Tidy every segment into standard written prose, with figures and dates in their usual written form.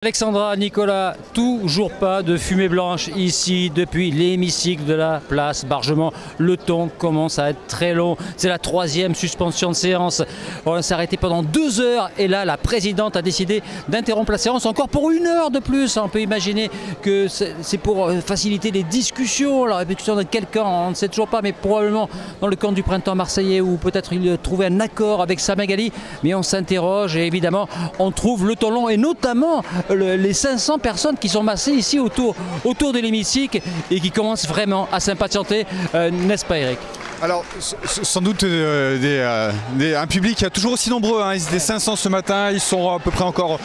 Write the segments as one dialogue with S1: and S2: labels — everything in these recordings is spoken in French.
S1: Alexandra, Nicolas, toujours pas de fumée blanche ici depuis l'hémicycle de la place Bargement. Le ton commence à être très long. C'est la troisième suspension de séance. On s'est arrêté pendant 2 heures et là la présidente a décidé d'interrompre la séance encore pour 1 heure de plus. On peut imaginer que c'est pour faciliter les discussions, la répétition de quelqu'un, on ne sait toujours pas, mais probablement dans le camp du printemps marseillais où peut-être il trouvait un accord avec Samagali. Mais on s'interroge et évidemment on trouve le ton long et notamment les 500 personnes qui sont massées ici autour de l'hémicycle et qui commencent vraiment à s'impatienter, n'est-ce pas Eric?
S2: Alors, sans doute un public toujours aussi nombreux, hein. Ils étaient 500 ce matin, ils sont à peu près encore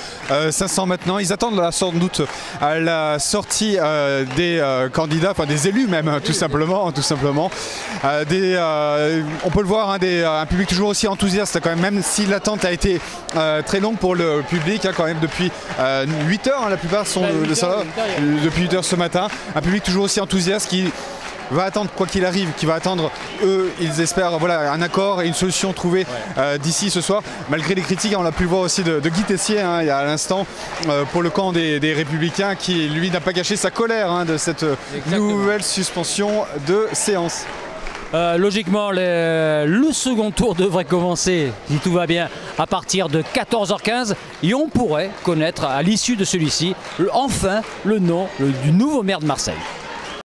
S2: 500 maintenant. Ils attendent sans doute à la sortie des candidats, enfin des élus même, tout simplement. On peut le voir, hein, un public toujours aussi enthousiaste, quand même si l'attente a été très longue pour le public, hein, quand même depuis 8 heures, hein, la plupart sont depuis 8 heures ce matin. Un public toujours aussi enthousiaste qui va attendre quoi qu'il arrive, qui va attendre, eux, ils espèrent voilà, un accord et une solution trouvée d'ici ce soir, malgré les critiques, on l'a pu le voir aussi de Guy Tessier, hein, il y a à l'instant, pour le camp des Républicains, qui lui n'a pas caché sa colère, hein, de cette nouvelle suspension de séance.
S1: Logiquement, le second tour devrait commencer, si tout va bien, à partir de 14h15 et on pourrait connaître à l'issue de celui-ci, enfin, le nom du nouveau maire de Marseille.